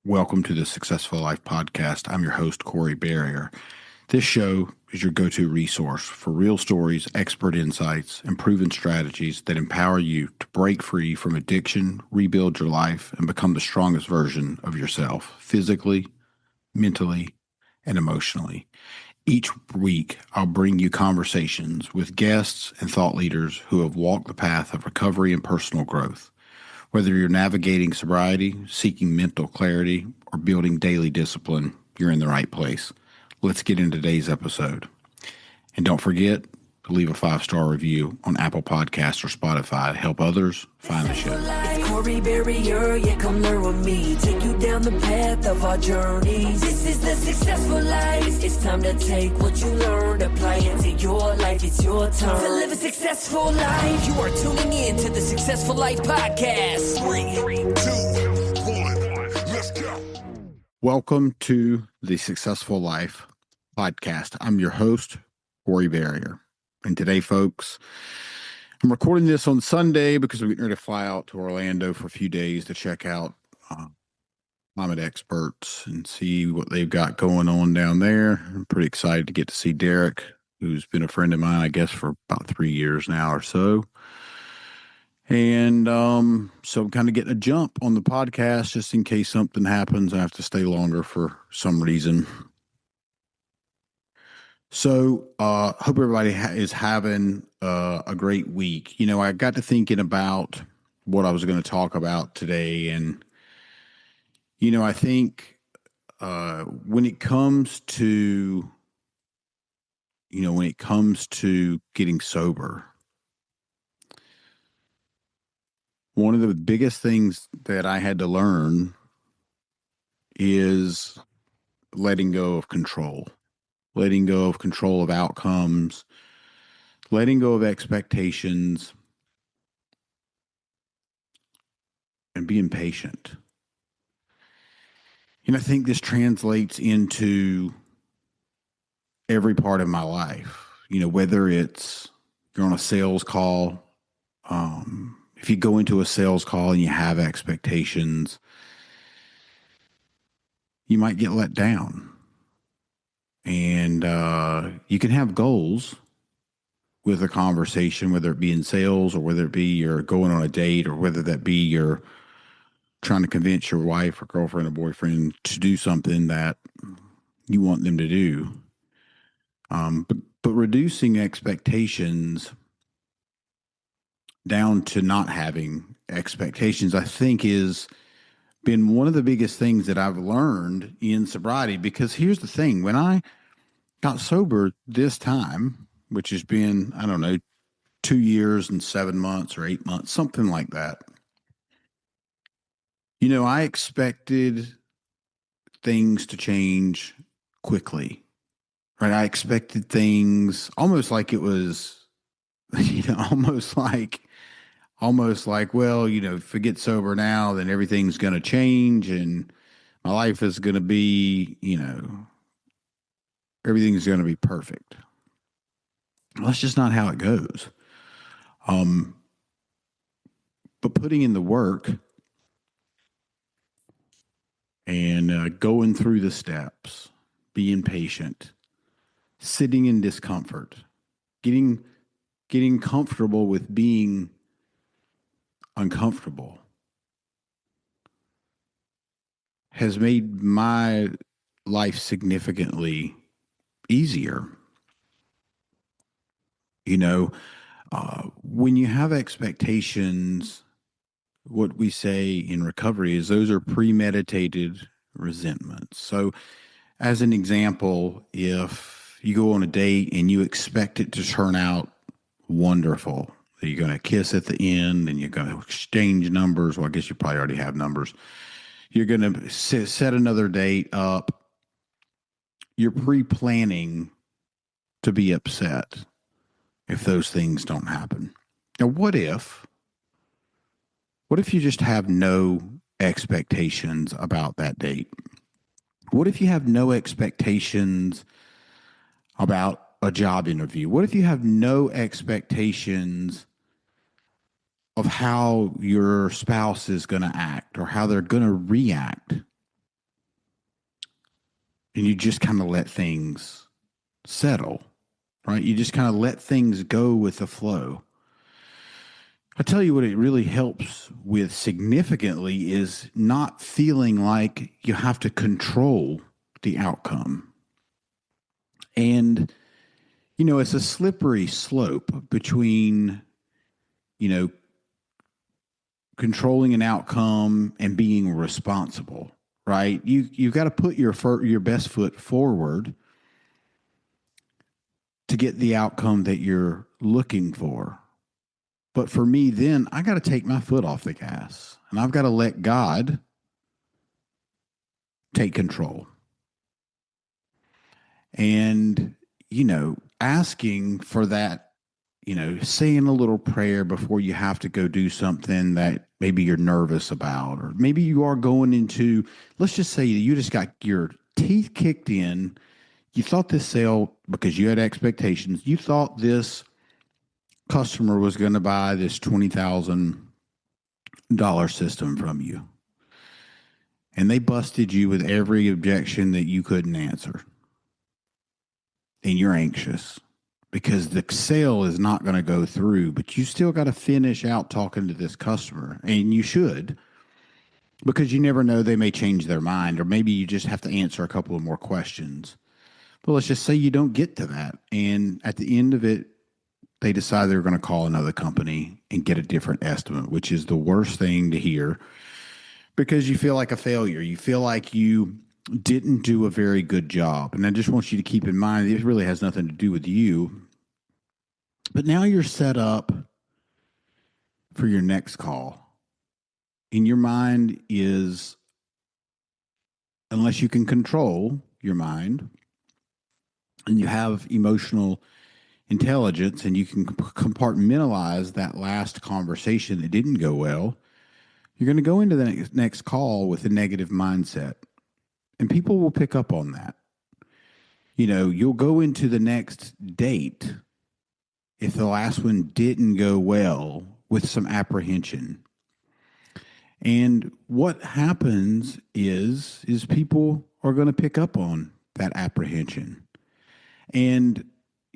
Welcome to the Successful Life Podcast. I'm your host, Corey Barrier. This show is your go-to resource for real stories, expert insights, and proven strategies that empower you to break free from addiction, rebuild your life, and become the strongest version of yourself, physically, mentally, and emotionally. Each week, I'll bring you conversations with guests and thought leaders who have walked the path of recovery and personal growth. Whether you're navigating sobriety, seeking mental clarity, or building daily discipline, you're in the right place. Let's get into today's episode. And don't forget to leave a 5-star review on Apple Podcasts or Spotify to help others find the show. It's Corey Barrier, yeah, come learn with me. Take you down the path of our journeys. This is the successful life. It's time to take what you learned, apply it to your life. It's your turn to live a successful life. You are tuning in to the Successful Life Podcast. 3, 2, 1, let's go. Welcome to the Successful Life Podcast. I'm your host, Corey Barrier. And today, folks, I'm recording this on Sunday because we're getting ready to fly out to Orlando for a few days to check out climate experts and see what they've got going on down there. I'm pretty excited to get to see Derek, who's been a friend of mine, I guess, for about 3 years now or so. And so I'm kind of getting a jump on the podcast just in case something happens. I have to stay longer for some reason. So hope everybody is having a great week. You know, I got to thinking about what I was going to talk about today. And, you know, I think when it comes to getting sober, one of the biggest things that I had to learn is letting go of control. Letting go of control of outcomes, letting go of expectations, and being patient. And I think this translates into every part of my life. You know, whether it's you're on a sales call, if you go into a sales call and you have expectations, you might get let down. And you can have goals with a conversation, whether it be in sales or whether it be you're going on a date or whether that be you're trying to convince your wife or girlfriend or boyfriend to do something that you want them to do. But reducing expectations down to not having expectations, I think, is been one of the biggest things that I've learned in sobriety. Because here's the thing, when I got sober this time, which has been, 2 years and 7 months or 8 months, something like that. You know, I expected things to change quickly, right? I expected things almost like it was, almost like, well, if I get sober now, then everything's going to change and my life is going to be, everything's going to be perfect. Well, that's just not how it goes. But putting in the work and going through the steps, being patient, sitting in discomfort, getting comfortable with being uncomfortable has made my life significantly easier. When you have expectations, what we say in recovery is those are premeditated resentments. So as an example, if you go on a date and you expect it to turn out wonderful, that you're going to kiss at the end and you're going to exchange numbers. Well, I guess you probably already have numbers. You're going to set another date up. You're pre-planning to be upset if those things don't happen. Now, what if you just have no expectations about that date? What if you have no expectations about a job interview? What if you have no expectations of how your spouse is going to act or how they're going to react and you just kind of let things settle, right? You just kind of let things go with the flow. I tell you what, it really helps with significantly is not feeling like you have to control the outcome. And, it's a slippery slope between, you know, controlling an outcome and being responsible, right? You've got to put your best foot forward to get the outcome that you're looking for. But for me, then I got to take my foot off the gas and I've got to let God take control. And, asking for that, saying a little prayer before you have to go do something that maybe you're nervous about, or maybe you are going into, let's just say you just got your teeth kicked in. You thought this sale, because you had expectations, you thought this customer was going to buy this $20,000 system from you. And they busted you with every objection that you couldn't answer. And you're anxious because the sale is not going to go through, but you still got to finish out talking to this customer. And you should, because you never know, they may change their mind, or maybe you just have to answer a couple of more questions. But let's just say you don't get to that. And at the end of it, they decide they're going to call another company and get a different estimate, which is the worst thing to hear because you feel like a failure. You feel like you didn't do a very good job. And I just want you to keep in mind, it really has nothing to do with you. But now you're set up for your next call. And your mind is, unless you can control your mind and you have emotional intelligence and you can compartmentalize that last conversation that didn't go well, you're going to go into the next call with a negative mindset. And people will pick up on that. You'll go into the next date if the last one didn't go well with some apprehension. And what happens is people are going to pick up on that apprehension. And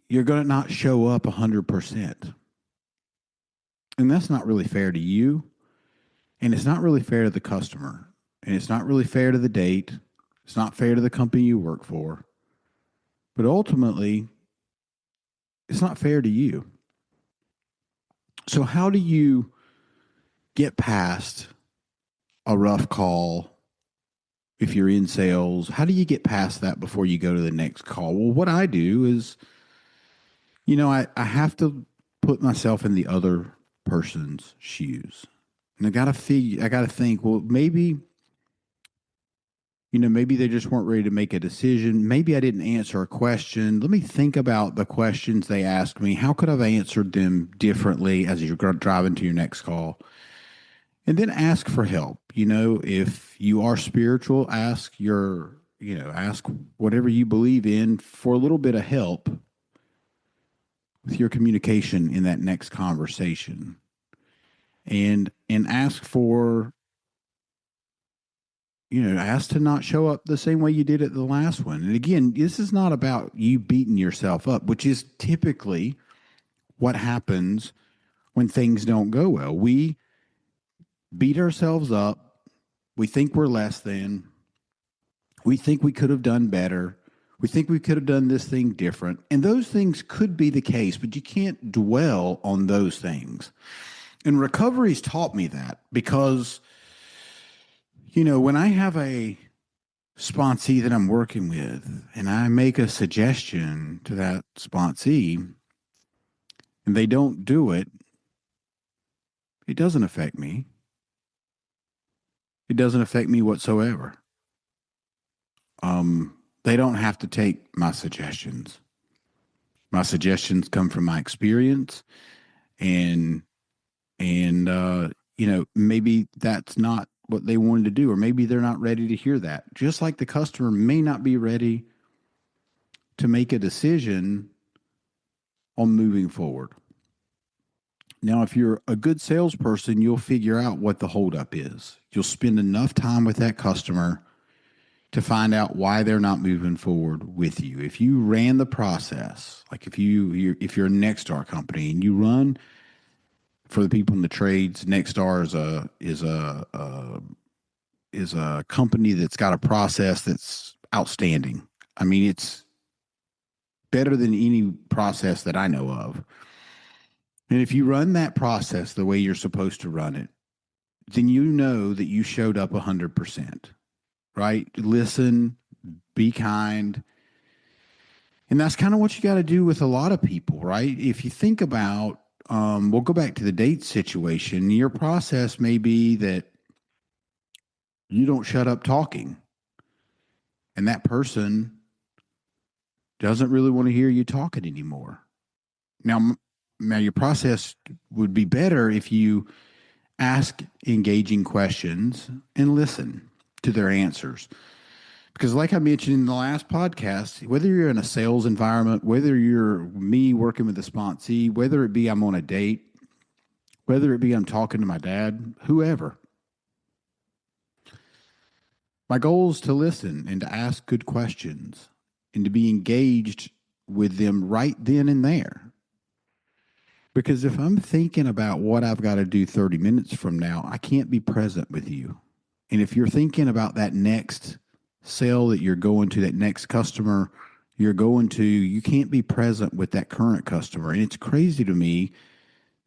you're going to not show up 100%. And that's not really fair to you. And it's not really fair to the customer. And it's not really fair to the date. It's not fair to the company you work for. But ultimately, it's not fair to you. So how do you get past a rough call if you're in sales? How do you get past that before you go to the next call? Well, what I do is, I have to put myself in the other person's shoes. And I got to think, well, maybe they just weren't ready to make a decision. Maybe I didn't answer a question. Let me think about the questions they asked me. How could I have answered them differently as you're driving to your next call? And then ask for help. If you are spiritual, ask whatever you believe in for a little bit of help with your communication in that next conversation. And ask for, ask to not show up the same way you did at the last one. And again, this is not about you beating yourself up, which is typically what happens when things don't go well. We beat ourselves up. We think we're less than. We think we could have done better. We think we could have done this thing different. And those things could be the case, but you can't dwell on those things. And recovery's taught me that because, when I have a sponsee that I'm working with and I make a suggestion to that sponsee and they don't do it, it doesn't affect me. It doesn't affect me whatsoever. They don't have to take my suggestions. My suggestions come from my experience, and maybe that's not what they wanted to do, or maybe they're not ready to hear that. Just like the customer may not be ready to make a decision on moving forward. Now, if you're a good salesperson, you'll figure out what the holdup is. You'll spend enough time with that customer to find out why they're not moving forward with you. If you ran the process, like if you're a Nexstar company and you run for the people in the trades, Nexstar is a company that's got a process that's outstanding. I mean, it's better than any process that I know of. And if you run that process the way you're supposed to run it, then you know that you showed up 100%, right? Listen, be kind. And that's kind of what you got to do with a lot of people, right? If you think about, we'll go back to the date situation. Your process may be that you don't shut up talking, and that person doesn't really want to hear you talking anymore. Now your process would be better if you ask engaging questions and listen to their answers. Because, like I mentioned in the last podcast, whether you're in a sales environment, whether you're me working with a sponsee, whether it be I'm on a date, whether it be I'm talking to my dad, whoever, my goal is to listen and to ask good questions and to be engaged with them right then and there. Because if I'm thinking about what I've got to do 30 minutes from now, I can't be present with you. And if you're thinking about that next sale that you're going to, that next customer you're going to, you can't be present with that current customer. And it's crazy to me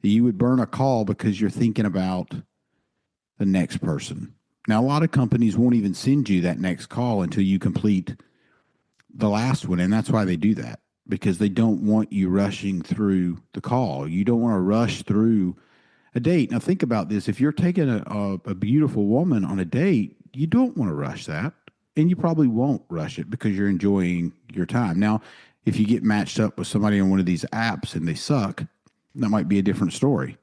that you would burn a call because you're thinking about the next person. Now, a lot of companies won't even send you that next call until you complete the last one. And that's why they do that, because they don't want you rushing through the call. You don't want to rush through a date. Now, think about this. If you're taking a beautiful woman on a date, you don't want to rush that. And you probably won't rush it because you're enjoying your time. Now, if you get matched up with somebody on one of these apps and they suck, that might be a different story.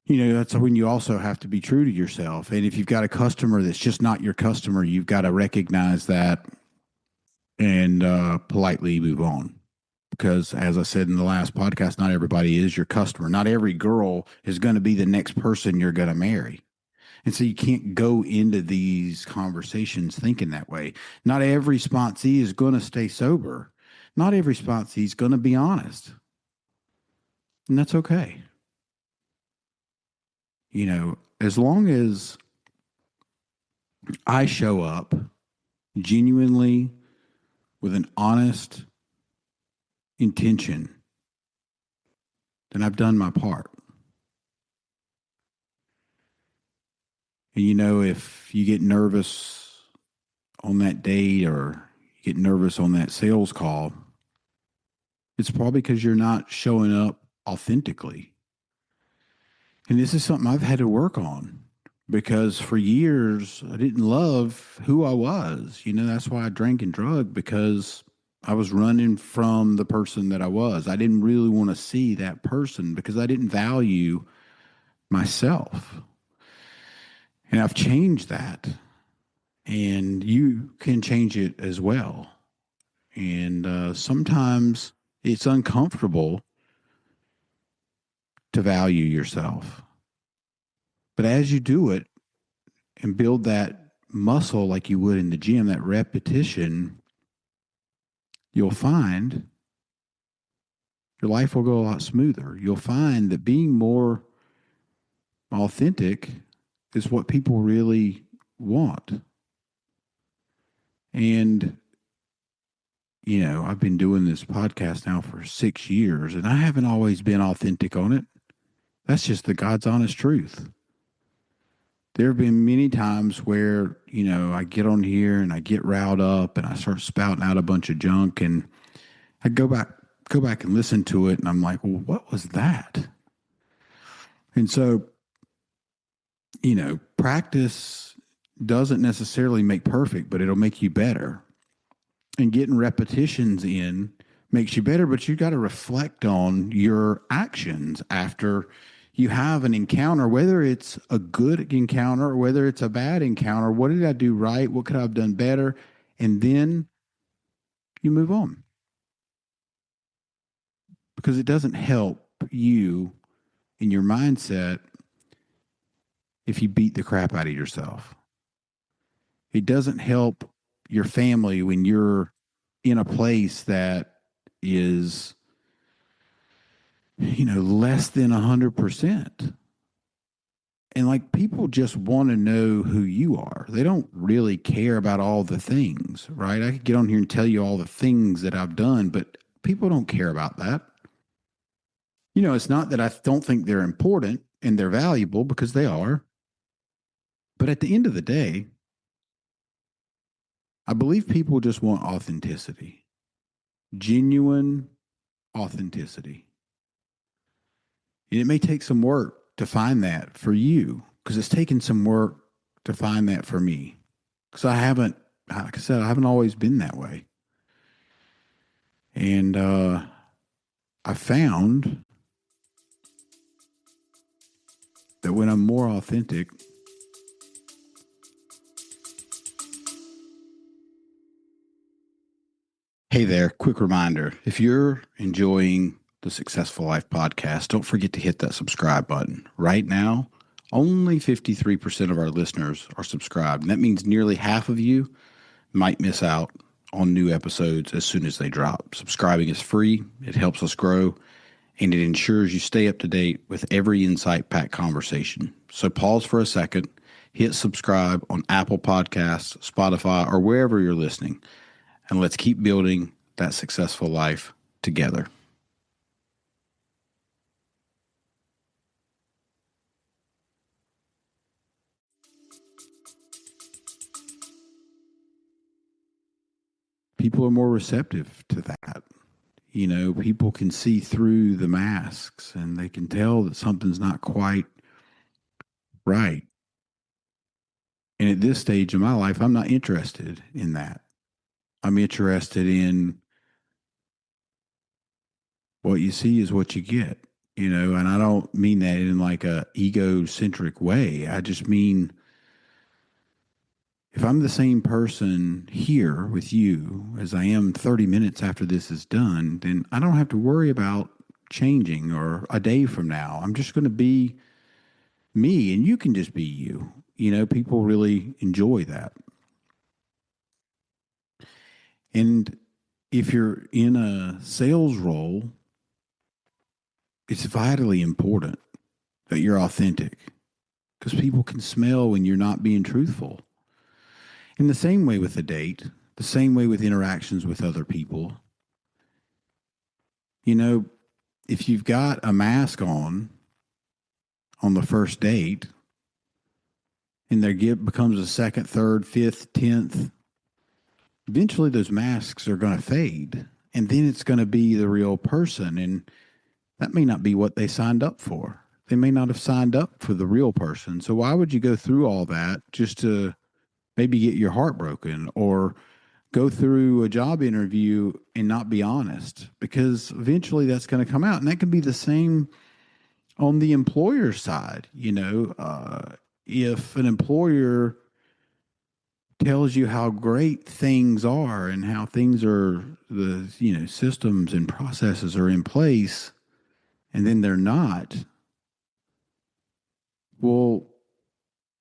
You know, that's when you also have to be true to yourself. And if you've got a customer that's just not your customer, you've got to recognize that and politely move on. Because, as I said in the last podcast, not everybody is your customer. Not every girl is going to be the next person you're going to marry. And so you can't go into these conversations thinking that way. Not every sponsee is going to stay sober. Not every sponsee is going to be honest. And that's okay. You know, as long as I show up genuinely with an honest intention, then I've done my part. And you know, if you get nervous on that date or you get nervous on that sales call, it's probably because you're not showing up authentically. And this is something I've had to work on because for years I didn't love who I was. You know, that's why I drank and drug, because I was running from the person that I was. I didn't really want to see that person because I didn't value myself. And I've changed that. And you can change it as well. And sometimes it's uncomfortable to value yourself. But as you do it and build that muscle like you would in the gym, that repetition, you'll find your life will go a lot smoother. You'll find that being more authentic is what people really want. And, you know, I've been doing this podcast now for 6 years, and I haven't always been authentic on it. That's just the God's honest truth. There have been many times where, you know, I get on here and I get riled up and I start spouting out a bunch of junk, and I go back and listen to it, and I'm like, well, what was that? And so, you know, practice doesn't necessarily make perfect, but it'll make you better. And getting repetitions in makes you better, but you got to reflect on your actions after you have an encounter, whether it's a good encounter or whether it's a bad encounter. What did I do right? What could I have done better? And then you move on. Because it doesn't help you in your mindset if you beat the crap out of yourself. It doesn't help your family when you're in a place that is, less than 100%. And like people just want to know who you are. They don't really care about all the things, right? I could get on here and tell you all the things that I've done, but people don't care about that. It's not that I don't think they're important and they're valuable, because they are. But at the end of the day, I believe people just want authenticity, genuine authenticity. And it may take some work to find that for you, because it's taken some work to find that for me. Because like I said, I haven't always been that way. And I found that when I'm more authentic, hey there, quick reminder. If you're enjoying the Successful Life podcast, don't forget to hit that subscribe button. Right now, only 53% of our listeners are subscribed. And that means nearly half of you might miss out on new episodes as soon as they drop. Subscribing is free. It helps us grow, and it ensures you stay up to date with every insight-packed conversation. So pause for a second, hit subscribe on Apple Podcasts, Spotify, or wherever you're listening, and let's keep building that successful life together. People are more receptive to that. People can see through the masks and they can tell that something's not quite right. And at this stage of my life, I'm not interested in that. I'm interested in what you see is what you get, and I don't mean that in like a egocentric way. I just mean, if I'm the same person here with you as I am 30 minutes after this is done, then I don't have to worry about changing or a day from now. I'm just going to be me, and you can just be you. People really enjoy that. And if you're in a sales role, it's vitally important that you're authentic, because people can smell when you're not being truthful. In the same way with a date, the same way with interactions with other people. If you've got a mask on the first date, and becomes a second, third, fifth, 10th, eventually those masks are going to fade. And then it's going to be the real person. And that may not be what they signed up for. They may not have signed up for the real person. So why would you go through all that just to maybe get your heart broken, or go through a job interview and not be honest? Because eventually that's going to come out. And that can be the same on the employer side. If an employer tells you how great things are and how things are, the systems and processes are in place, and then they're not, well,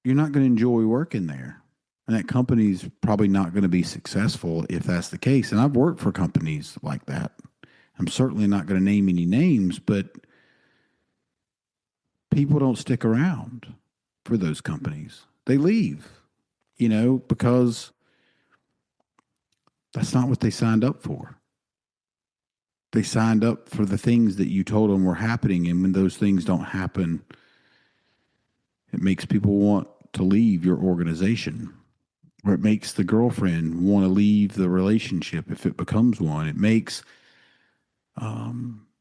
you're not going to enjoy working there. And that company's probably not going to be successful if that's the case. And I've worked for companies like that. I'm certainly not going to name any names, but people don't stick around for those companies. They leave, because that's not what they signed up for. They signed up for the things that you told them were happening. And when those things don't happen, it makes people want to leave your organization, or it makes the girlfriend want to leave the relationship if it becomes one. It makes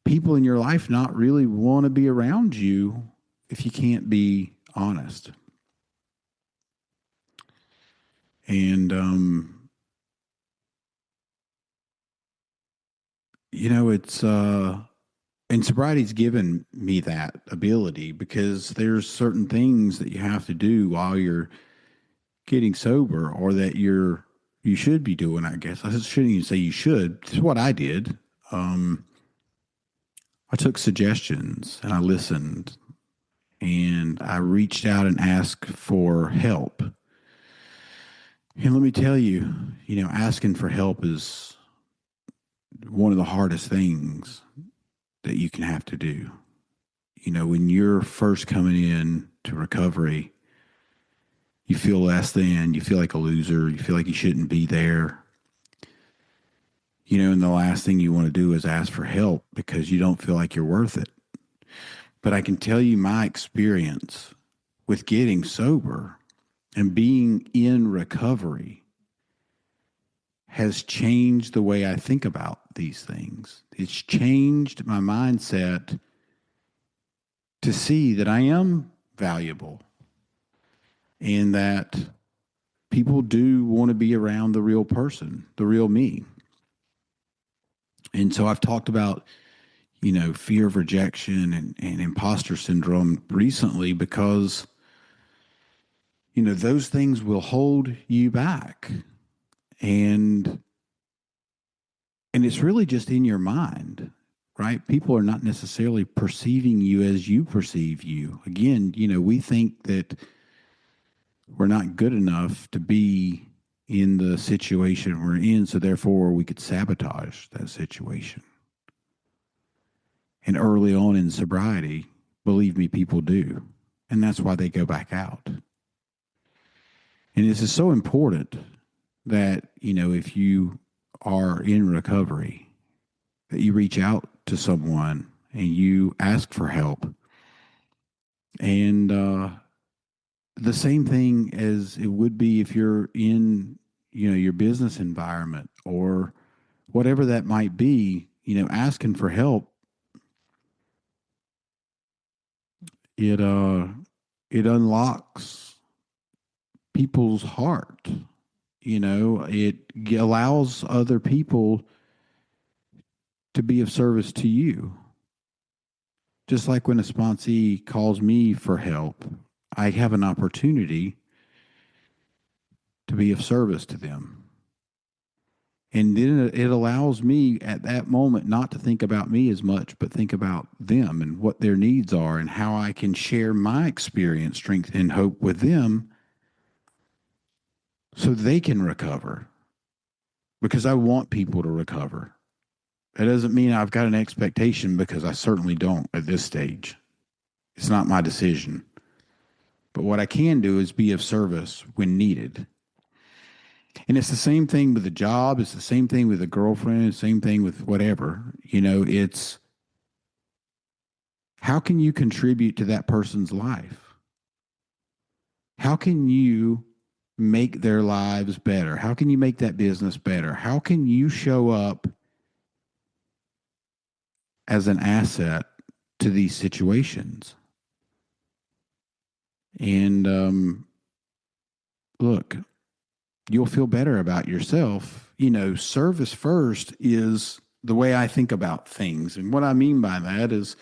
people in your life not really want to be around you if you can't be honest. And, it's, and sobriety's given me that ability, because there's certain things that you have to do while you're getting sober, or that you should be doing, I guess. I shouldn't even say you should. This is what I did. I took suggestions and I listened, and I reached out and asked for help. And let me tell you, asking for help is one of the hardest things that you can have to do. When you're first coming in to recovery, you feel less than, you feel like a loser, you feel like you shouldn't be there. And the last thing you want to do is ask for help because you don't feel like you're worth it. But I can tell you my experience with getting sober and being in recovery has changed the way I think about these things. It's changed my mindset to see that I am valuable and that people do want to be around the real person, the real me. And so I've talked about, fear of rejection and imposter syndrome recently because, those things will hold you back. And it's really just in your mind, right? People are not necessarily perceiving you as you perceive you. Again, we think that we're not good enough to be in the situation we're in, so therefore we could sabotage that situation. And early on in sobriety, believe me, people do. And that's why they go back out. And this is so important that, if you are in recovery, that you reach out to someone and you ask for help. And the same thing as it would be if you're in, your business environment or whatever that might be, asking for help. It unlocks people's heart. It allows other people to be of service to you. Just like when a sponsee calls me for help, I have an opportunity to be of service to them. And then it allows me at that moment not to think about me as much, but think about them and what their needs are and how I can share my experience, strength, and hope with them so they can recover. Because I want people to recover. That doesn't mean I've got an expectation, because I certainly don't at this stage. It's not my decision. But what I can do is be of service when needed. And it's the same thing with a job. It's the same thing with a girlfriend. It's the same thing with whatever. It's how can you contribute to that person's life? How can you make their lives better? How can you make that business better? How can you show up as an asset to these situations? And look, you'll feel better about yourself. Service first is the way I think about things. And what I mean by that is,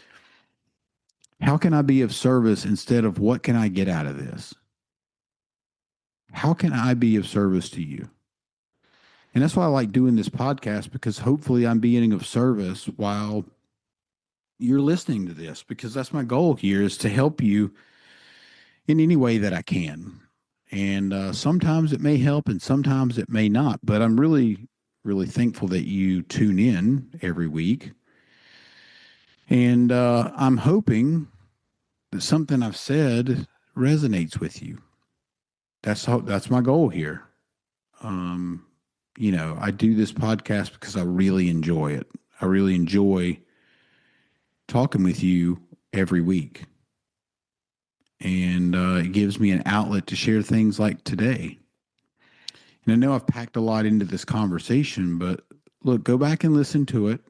how can I be of service instead of what can I get out of this? How can I be of service to you? And that's why I like doing this podcast, because hopefully I'm being of service while you're listening to this, because that's my goal here, is to help you in any way that I can. And sometimes it may help and sometimes it may not, but I'm really, really thankful that you tune in every week. And I'm hoping that something I've said resonates with you. That's my goal here. I do this podcast because I really enjoy it. I really enjoy talking with you every week. And it gives me an outlet to share things like today. And I know I've packed a lot into this conversation, but look, go back and listen to it.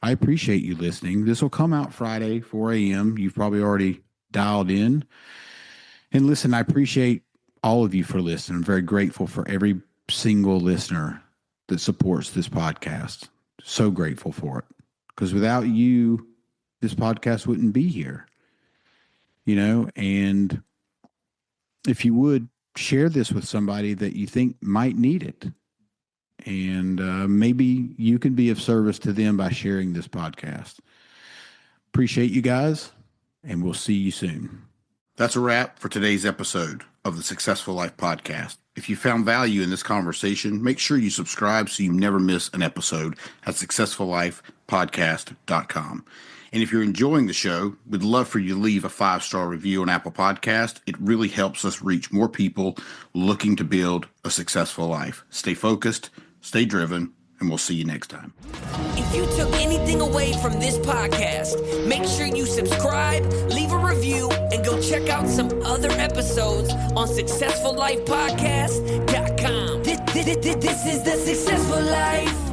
I appreciate you listening. This will come out Friday, 4 a.m. You've probably already dialed in. And listen, I appreciate all of you for listening. I'm very grateful for every single listener that supports this podcast. So grateful for it. Because without you, this podcast wouldn't be here. And if you would, share this with somebody that you think might need it. And maybe you can be of service to them by sharing this podcast. Appreciate you guys, and we'll see you soon. That's a wrap for today's episode of the Successful Life Podcast. If you found value in this conversation, make sure you subscribe so you never miss an episode at successfullifepodcast.com. And if you're enjoying the show, we'd love for you to leave a 5-star review on Apple Podcast. It really helps us reach more people looking to build a successful life. Stay focused, stay driven, and we'll see you next time. If you took anything away from this podcast, make sure you subscribe, leave a review, and go check out some other episodes on successfullifepodcast.com. This is the Successful Life.